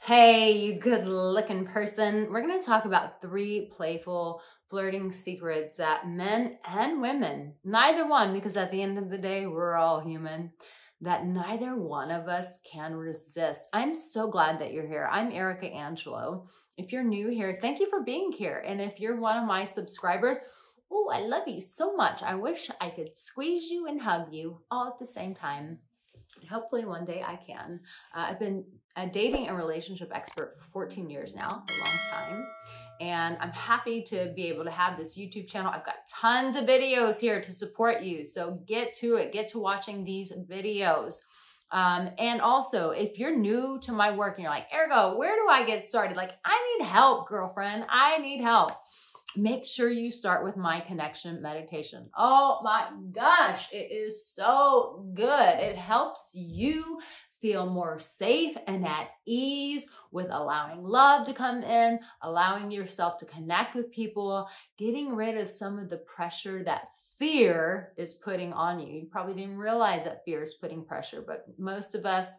Hey, you good looking person. We're going to talk about 3 playful flirting secrets that men and women, neither one, because at the end of the day, we're all human, that neither one of us can resist. I'm so glad that you're here. I'm Arica Angelo. If you're new here, thank you for being here. And if you're one of my subscribers, oh, I love you so much. I wish I could squeeze you and hug you all at the same time. Hopefully one day I can. I've been a dating and relationship expert for 14 years now, a long time. And I'm happy to be able to have this YouTube channel. I've got tons of videos here to support you. So get to it, get to watching these videos. And also, if you're new to my work and you're like, Ergo, where do I get started? Like, I need help, girlfriend. I need help. Make sure you start with my connection meditation. Oh my gosh, it is so good. It helps you feel more safe and at ease with allowing love to come in, allowing yourself to connect with people, getting rid of some of the pressure that fear is putting on you. You probably didn't realize that fear is putting pressure, but most of us,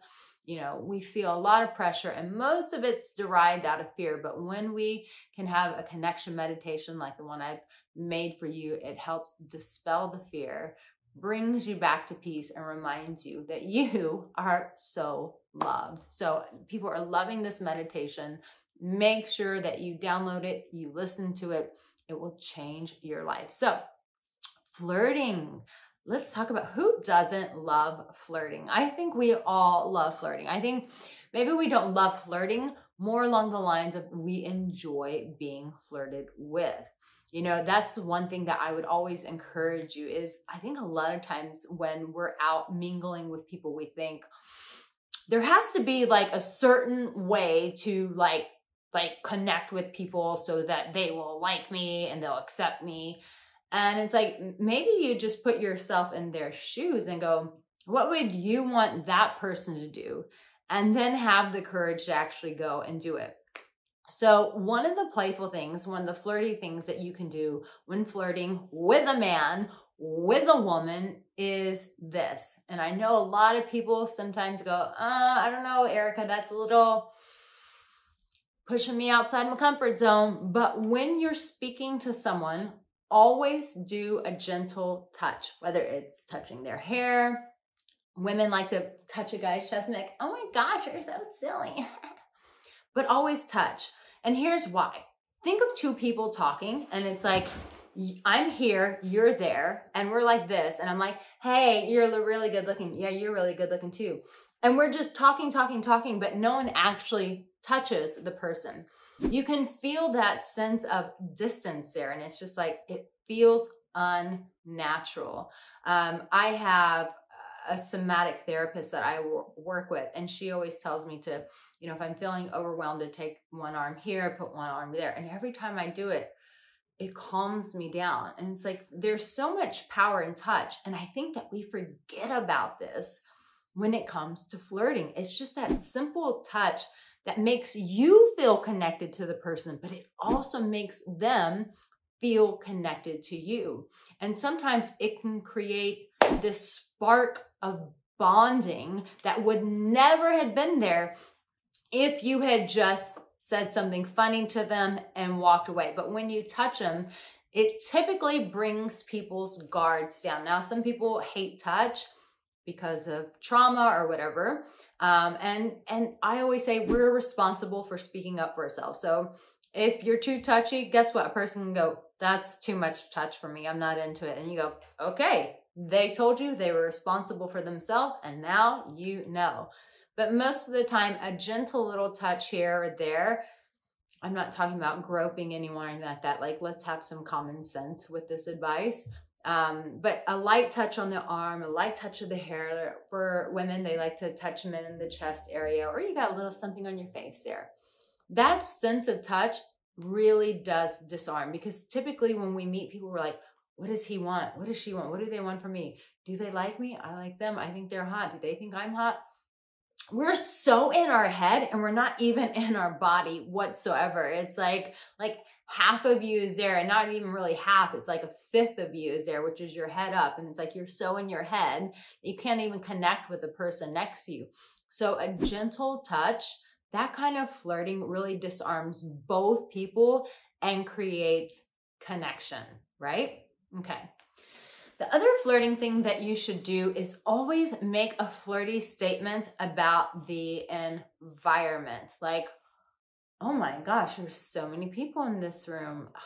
we feel a lot of pressure and most of it's derived out of fear. But when we can have a connection meditation like the one I've made for you, it helps dispel the fear, brings you back to peace, and reminds you that you are so loved. So people are loving this meditation. Make sure that you download it, you listen to it. It will change your life. So flirting. Let's talk about who doesn't love flirting. I think we all love flirting. I think maybe we don't love flirting, more along the lines of we enjoy being flirted with. That's one thing that I would always encourage you is I think a lot of times when we're out mingling with people, we think there has to be like a certain way to like connect with people so that they will like me and they'll accept me. And it's like, maybe you just put yourself in their shoes and go, what would you want that person to do? And then have the courage to actually go and do it. So one of the playful things, one of the flirty things that you can do when flirting with a man, with a woman is this. And I know a lot of people sometimes go, I don't know, Erica, that's a little pushing me outside my comfort zone. But when you're speaking to someone, always do a gentle touch, whether it's touching their hair. Women like to touch a guy's chest and be like, oh my gosh, you're so silly. But always touch. And here's why. Think of 2 people talking and it's like, I'm here, you're there, and we're like this. And I'm like, hey, you're really good looking. Yeah, you're really good looking too. And we're just talking, but no one actually touches the person. You can feel that sense of distance there. And it's just like, it feels unnatural. I have a somatic therapist that I work with, and she always tells me to, if I'm feeling overwhelmed, to take one arm here, put one arm there. And every time I do it, it calms me down. And it's like, there's so much power in touch. And I think that we forget about this when it comes to flirting. It's just that simple touch that makes you feel connected to the person, but it also makes them feel connected to you. And sometimes it can create this spark of bonding that would never have been there if you had just said something funny to them and walked away. But when you touch them, it typically brings people's guards down. Now, some people hate touch because of trauma or whatever. And I always say we're responsible for speaking up for ourselves. So if you're too touchy, guess what? A person can go, that's too much touch for me. I'm not into it. And you go, okay, they told you, they were responsible for themselves, and now you know. But most of the time, a gentle little touch here or there, I'm not talking about groping anyone or that. Like, let's have some common sense with this advice. But a light touch on the arm, a light touch of the hair. For women, they like to touch men in the chest area, or you got a little something on your face there. That sense of touch really does disarm, because typically when we meet people, we're like, what does he want? What does she want? What do they want from me? Do they like me? I like them. I think they're hot. Do they think I'm hot? We're so in our head and we're not even in our body whatsoever. It's like half of you is there, and not even really half. It's like a fifth of you is there, which is your head up. And it's like you're so in your head, you can't even connect with the person next to you. So a gentle touch That kind of flirting really disarms both people and creates connection, right? Okay. The other flirting thing that you should do is always make a flirty statement about the environment. Like, oh my gosh, there's so many people in this room. Ugh,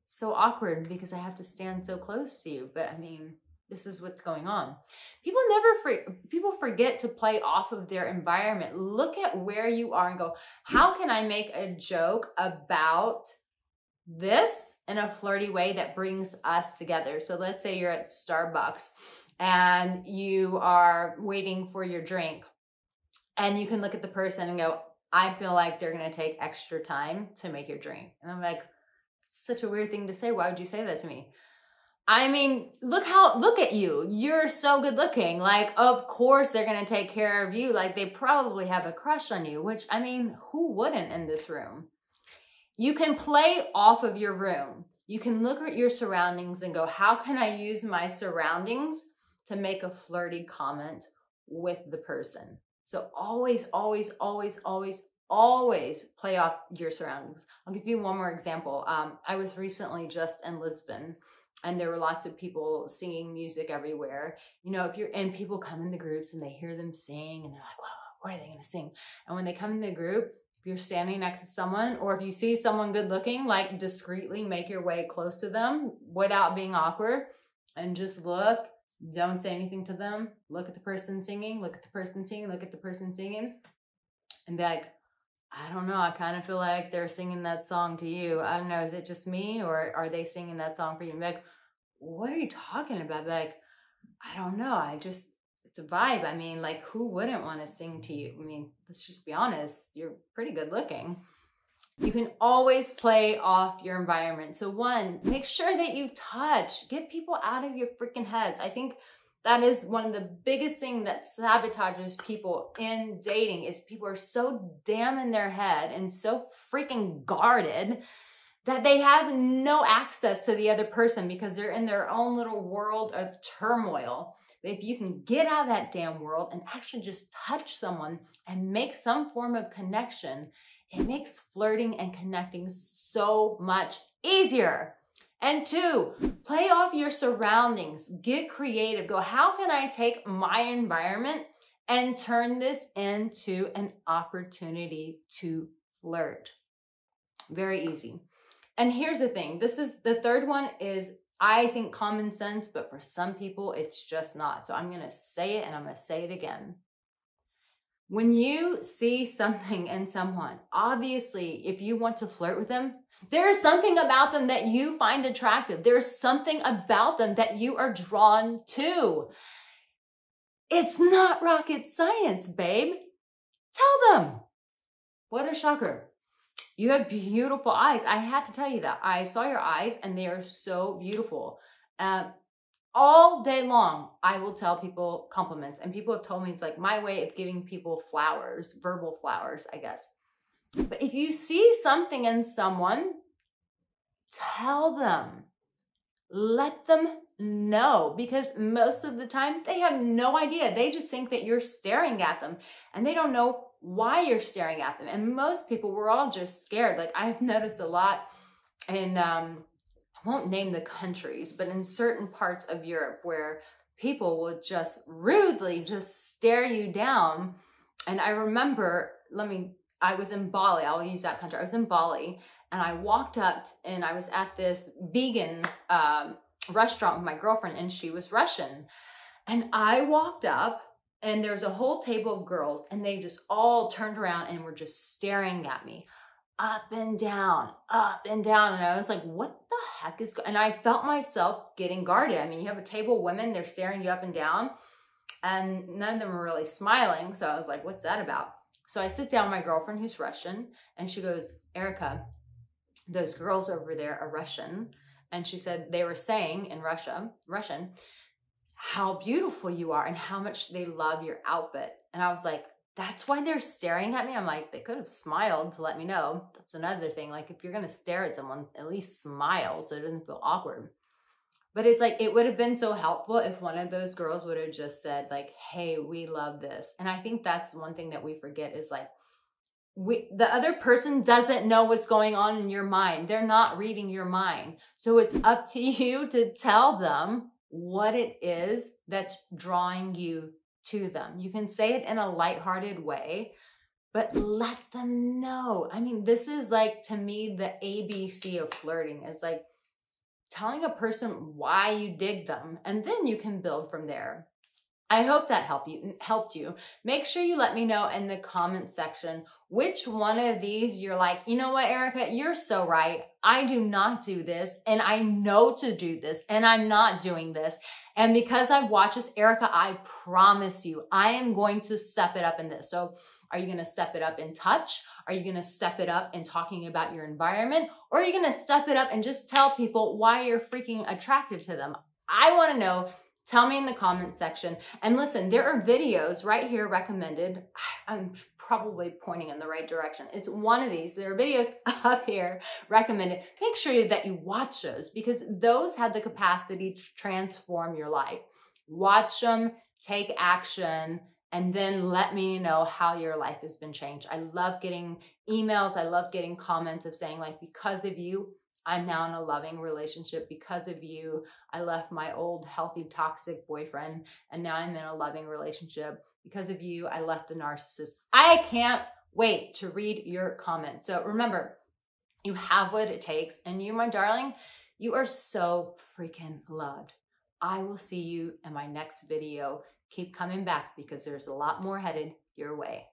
it's so awkward because I have to stand so close to you. But I mean, this is what's going on. People forget to play off of their environment. Look at where you are and go, how can I make a joke about this in a flirty way that brings us together? So let's say you're at Starbucks and you are waiting for your drink, and you can look at the person and go, I feel like they're going to take extra time to make your drink. And I'm like, such a weird thing to say. Why would you say that to me? I mean, look at you. You're so good looking. Like, of course they're going to take care of you. Like, they probably have a crush on you, which, I mean, who wouldn't in this room? You can play off of your room. You can look at your surroundings and go, how can I use my surroundings to make a flirty comment with the person? So always, always, always, always, always play off your surroundings. I'll give you one more example. I was recently just in Lisbon, and there were lots of people singing music everywhere. You know, and people come in the groups and they hear them sing and they're like, wow, what are they going to sing? And when they come in the group, if you're standing next to someone, or if you see someone good looking, like discreetly make your way close to them without being awkward and just look. Don't say anything to them. Look at the person singing, look at the person singing, look at the person singing, and be like, I don't know, I kind of feel like they're singing that song to you. I don't know, is it just me, or are they singing that song for you? And be like, what are you talking about? Be like, I don't know, it's a vibe. I mean, like, who wouldn't want to sing to you? I mean, let's just be honest, you're pretty good looking. You can always play off your environment. So one, make sure that you touch. Get people out of your freaking heads. I think that is one of the biggest things that sabotages people in dating, is people are so damn in their head and so freaking guarded that they have no access to the other person because they're in their own little world of turmoil. But if you can get out of that damn world and actually just touch someone and make some form of connection, it makes flirting and connecting so much easier. And two, play off your surroundings. Get creative. Go, how can I take my environment and turn this into an opportunity to flirt? Very easy. And here's the thing. The third one is, I think, common sense, but for some people, it's just not. So I'm going to say it and I'm going to say it again. When you see something in someone, obviously, if you want to flirt with them, there is something about them that you find attractive. There's something about them that you are drawn to. It's not rocket science, babe. Tell them. What a shocker. You have beautiful eyes. I had to tell you that. I saw your eyes and they are so beautiful. All day long, I will tell people compliments, and people have told me it's like my way of giving people flowers, verbal flowers, I guess. But if you see something in someone, tell them, let them know, because most of the time they have no idea. They just think that you're staring at them and they don't know why you're staring at them. And most people, we're all just scared. Like, I've noticed a lot in, I won't name the countries, but in certain parts of Europe where people will just rudely just stare you down. And I remember, I was in Bali, I'll use that country. I was in Bali and I walked up and I was at this vegan restaurant with my girlfriend, and she was Russian. And I walked up and there was a whole table of girls and they just all turned around and were just staring at me. Up and down, up and down. And I was like, what the heck is going on? And I felt myself getting guarded. I mean, you have a table of women, they're staring you up and down, and none of them were really smiling. So I was like, what's that about? So I sit down with my girlfriend who's Russian, and she goes, Arica, those girls over there are Russian. And she said they were saying in Russian, how beautiful you are and how much they love your outfit. And I was like, that's why they're staring at me? I'm like, they could have smiled to let me know. That's another thing. Like, if you're going to stare at someone, at least smile so it doesn't feel awkward. But it's like, it would have been so helpful if one of those girls would have just said like, hey, we love this. And I think that's one thing that we forget is like, the other person doesn't know what's going on in your mind. They're not reading your mind. So it's up to you to tell them what it is that's drawing you to them. You can say it in a lighthearted way, but let them know. I mean, this is like, to me, the ABC of flirting is like telling a person why you dig them, and then you can build from there. I hope that helped you. Make sure you let me know in the comment section which one of these you're like, you know what, Arica, you're so right. I do not do this, and I know to do this, and I'm not doing this. And because I've watched this, Arica, I promise you, I am going to step it up in this. So are you gonna step it up in touch? Are you gonna step it up in talking about your environment? Or are you gonna step it up and just tell people why you're freaking attracted to them? I wanna know. Tell me in the comment section. And listen, there are videos right here recommended. I'm probably pointing in the right direction. It's one of these. There are videos up here recommended. Make sure that you watch those, because those have the capacity to transform your life. Watch them, take action, and then let me know how your life has been changed. I love getting emails. I love getting comments of saying, like, because of you, I'm now in a loving relationship. Because of you, I left my old healthy toxic boyfriend and now I'm in a loving relationship. Because of you, I left a narcissist. I can't wait to read your comments. So remember, you have what it takes, and you, my darling, you are so freaking loved. I will see you in my next video. Keep coming back because there's a lot more headed your way.